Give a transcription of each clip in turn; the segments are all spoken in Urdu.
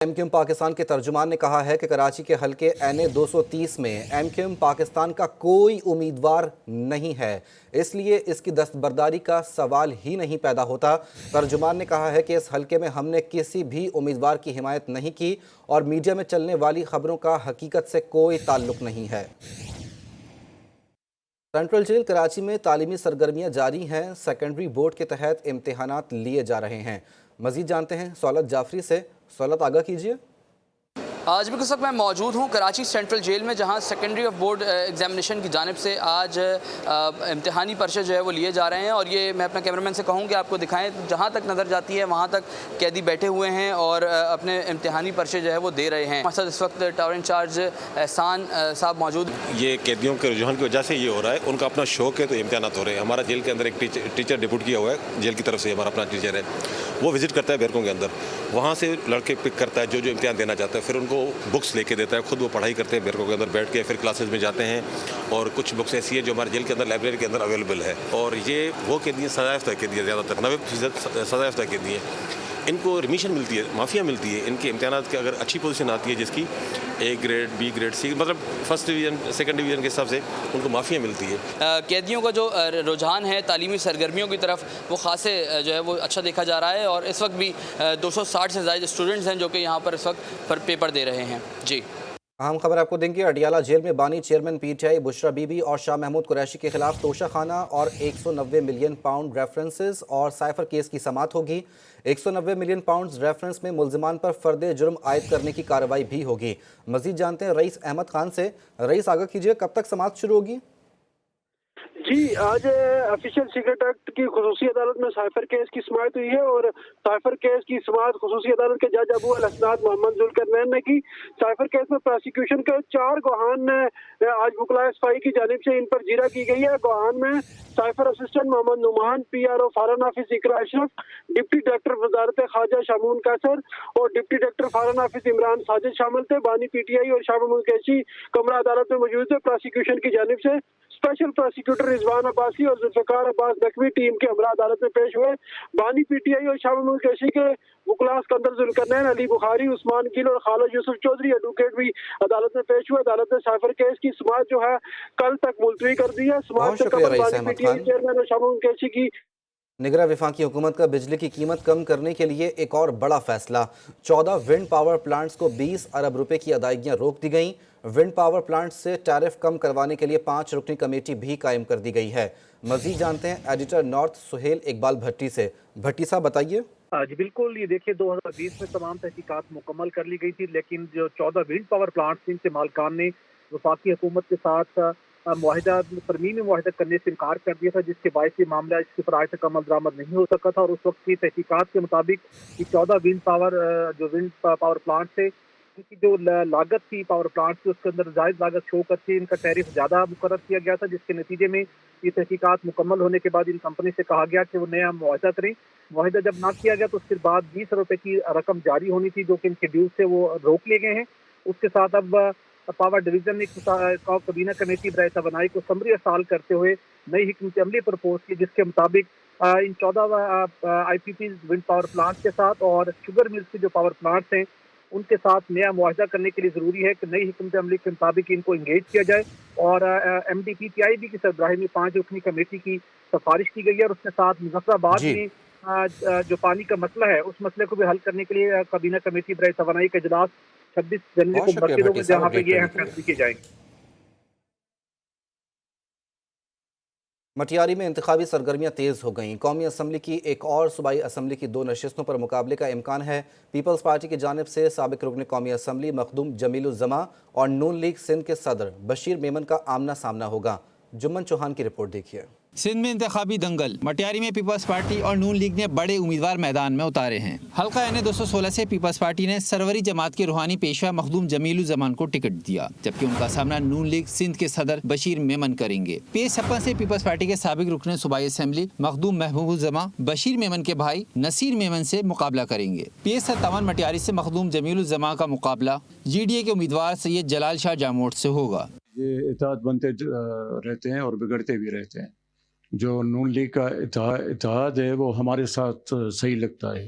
ایم کیو ایم پاکستان کے ترجمان نے کہا ہے کہ کراچی کے حلقے این اے 230 میں ایم کیو ایم پاکستان کا کوئی امیدوار نہیں ہے، اس لیے اس کی دستبرداری کا سوال ہی نہیں پیدا ہوتا۔ ترجمان نے کہا ہے کہ اس حلقے میں ہم نے کسی بھی امیدوار کی حمایت نہیں کی اور میڈیا میں چلنے والی خبروں کا حقیقت سے کوئی تعلق نہیں ہے۔ سینٹرل جیل کراچی میں تعلیمی سرگرمیاں جاری ہیں، سیکنڈری بورڈ کے تحت امتحانات لیے جا رہے ہیں۔ مزید جانتے ہیں سہولت جعفری سے۔ سہولت آگاہ کیجیے۔ آج بھی اس وقت میں موجود ہوں کراچی سینٹرل جیل میں، جہاں سیکنڈری آف بورڈ ایگزامینیشن کی جانب سے آج امتحانی پرچے جو ہے وہ لیے جا رہے ہیں، اور یہ میں اپنے کیمرہ مین سے کہوں کہ آپ کو دکھائیں، جہاں تک نظر جاتی ہے وہاں تک قیدی بیٹھے ہوئے ہیں اور اپنے امتحانی پرچے جو ہے وہ دے رہے ہیں۔ ہمارے ساتھ اس وقت ٹاور انچارج احسان صاحب موجود۔ یہ قیدیوں کے رجحان کی وجہ سے یہ ہو رہا ہے، ان کا اپنا شوق ہے تو امتحانات ہو رہے ہیں۔ ہمارا جیل کے اندر ایک ٹیچر ڈپوٹ کیا ہوا ہے، جیل کی طرف سے ہمارا اپنا ٹیچر ہے، وہ وزٹ کرتا ہے بیرکوں کے اندر، وہاں سے لڑکے پک کرتا ہے جو امتحان دینا چاہتا ہے، پھر ان کو بکس لے کے دیتا ہے، خود وہ پڑھائی کرتے ہیں بیرکوں کے اندر بیٹھ کے، پھر کلاسز میں جاتے ہیں، اور کچھ بکس ایسی ہیں جو ہمارے جیل کے اندر لائبریری کے اندر اویلیبل ہے۔ اور یہ وہ قیدی ہیں، سزا یافتہ قیدی ہیں، زیادہ تر 90% سزا یافتہ قیدی ہیں۔ ان کو ریمیشن ملتی ہے، معافیاں ملتی ہے، ان کے امتحانات کے اگر اچھی پوزیشن آتی ہے جس کی اے گریڈ، بی گریڈ، سی، مطلب فرسٹ ڈویژن، سیکنڈ ڈویژن کے حساب سے ان کو معافیاں ملتی ہے۔ قیدیوں کا جو رجحان ہے تعلیمی سرگرمیوں کی طرف وہ خاصے جو ہے وہ اچھا دیکھا جا رہا ہے، اور اس وقت بھی 260 سے زائد اسٹوڈنٹس ہیں جو کہ یہاں پر اس وقت پیپر دے رہے ہیں۔ جی اہم خبر آپ کو دیں گے، اڈیالہ جیل میں بانی chairman P T I Bushra be be اور شاہ محمود قریشی کے خلاف توشہ خانہ اور 190 ملین پاؤنڈ ریفرنسز اور سائفر کیس کی سماعت ہوگی۔ 190 ملین پاؤنڈز ریفرنس میں ملزمان پر فرد جرم عائد کرنے کی کارروائی بھی ہوگی۔ مزید جانتے ہیں رئیس احمد خان سے۔ رئیس آگاہ کیجئے، کب تک سماعت شروع ہوگی؟ جی، آج آفیشیل سیکرٹ ایکٹ کی خصوصی عدالت میں سائفر کیس کی سماعت ہوئی ہے، اور سائفر کیس کی سماعت خصوصی عدالت کے جج ابو الاسناد محمد ذوالقرنین نے کی۔ سائفر کیس میں پروسیکیوشن کے 4 گواہان نے آج وکلائے صفائی کی جانب سے ان پر جیرا کی گئی ہے۔ گواہان میں cipher assistant Muhammad Nauman, P R O foreign office Iqra Ashraf, deputy director وزارت خارجہ شامون قیصر اور deputy director foreign office Imran Sajid شامل تھے۔ بانی پی ٹی آئی اور شاہ محمود قریشی کمرہ عدالت میں موجود تھے۔ پروسیکیوشن کی جانب سے اسپیشل پروسیکیوٹر رضوان عباسی اور ذوالفقار عباس نقوی ٹیم کے ہمراہ عدالت میں پیش ہوئے۔ بانی پی ٹی آئی اور شاہ محمود قریشی کے وکلاء اسکندر ذوالقرنین، علی بخاری، عثمان گل اور خالد یوسف چودھری ایڈوکیٹ بھی عدالت میں پیش ہوئے۔ عدالت نے سائفر کیس کی سماعت جو ہے کل تک ملتوی کر دی ہے۔ سماعت سے قبل بانی پی ٹی آئی چیئرمین اور شاہ محمود قریشی کی نگراں وفاقی حکومت کا بجلی کی قیمت کم کرنے کے لیے ایک اور بڑا فیصلہ۔ 14 ونڈ پاور پلانٹس کو 20 ارب روپے کی ادائیگیاں روک دی گئیں۔ ونڈ پاور پلانٹ سے ٹیرف کم کروانے کے لیے 5 رکنی کمیٹی بھی قائم کر دی گئی ہے۔ مزید جانتے ہیں ایڈیٹر نارتھ سہیل اقبال بھٹی سے۔ بھٹی صاحب بتائیے۔ جی بالکل، یہ دیکھیے 2020 میں تمام تحقیقات مکمل کر لی گئی تھی، لیکن جو 14 ونڈ پاور پلانٹس ان کے مالکان نے وفاقی حکومت کے ساتھ معاہدہ ترمیم معاہدہ کرنے سے انکار کر دیا تھا، جس کے باعث یہ معاملہ اس کے فرائض تک عمل درآمد نہیں ہو سکا تھا، اور اس وقت کی تحقیقات کے مطابق یہ 14 ونڈ پاور پلانٹ سے ان کی جو لاگت تھی پاور پلانٹ کی، اس کے اندر زائد لاگت شو کرتی، ان کا ٹیرف زیادہ مقرر کیا گیا تھا، جس کے نتیجے میں یہ تحقیقات مکمل ہونے کے بعد ان کمپنی سے کہا گیا کہ وہ نیا معاہدہ کریں۔ معاہدہ جب نہ کیا گیا تو اس کے بعد 20 روپے کی رقم جاری ہونی تھی، جو کہ ان کے ڈیو سے وہ روک لیے گئے ہیں۔ اس کے ساتھ اب پاور ڈویژن نے کابینہ کمیٹی برائے توانائی کو سمری ارسال کرتے ہوئے نئی حکمت عملی پرپوز کی، جس کے مطابق ان 14 آئی پی پی ونڈ پاور پلانٹ کے ساتھ اور شوگر ملز کے جو پاور پلانٹس ہیں ان کے ساتھ نیا معاہدہ کرنے کے لیے ضروری ہے کہ نئی حکمت عملی کے مطابق ان کو انگیج کیا جائے، اور M D P T I B کی سربراہی میں 5 رکنی کمیٹی کی سفارش کی گئی ہے، اور اس کے ساتھ مظفر آباد میں جو پانی کا مسئلہ ہے اس مسئلے کو بھی حل کرنے کے لیے کابینہ کمیٹی برائے توانائی کا اجلاس 26 جنوری کو منعقد ہوگا، جہاں پہ یہ فیصلے کیے جائیں گے۔ مٹیاری میں انتخابی سرگرمیاں تیز ہو گئیں۔ قومی اسمبلی کی ایک اور صوبائی اسمبلی کی 2 نشستوں پر مقابلے کا امکان ہے۔ پیپلز پارٹی کی جانب سے سابق رکن قومی اسمبلی مخدوم جمیل الزماں اور نون لیگ سندھ کے صدر بشیر میمن کا آمنا سامنا ہوگا۔ جمن چوہان کی رپورٹ دیکھیے۔ سندھ میں انتخابی دنگل، مٹیاری میں پیپلز پارٹی اور نون لیگ نے بڑے امیدوار میدان میں اتارے ہیں۔ حلقہ این اے 216 سے پیپلز پارٹی نے سروری جماعت کے روحانی پیشوا مخدوم جمیل الزمان کو ٹکٹ دیا، جبکہ ان کا سامنا نون لیگ سندھ کے صدر بشیر میمن کریں گے۔ پی ایس چھپن سے پیپلز پارٹی کے سابق رکن صوبائی اسمبلی مخدوم محبوب الزماں بشیر میمن کے بھائی نصیر میمن سے مقابلہ کریں گے۔ پی ایس 57 مٹیاری سے مخدوم جمیل الزماں کا مقابلہ جی ڈی اے کے امیدوار سید جلال شاہ جاموٹ سے ہوگا۔ یہ اتحاد بنتے رہتے ہیں اور بگڑتے بھی رہتے ہیں۔ جو نون لیگ کا اتحاد ہے وہ ہمارے ساتھ صحیح لگتا ہے،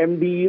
MD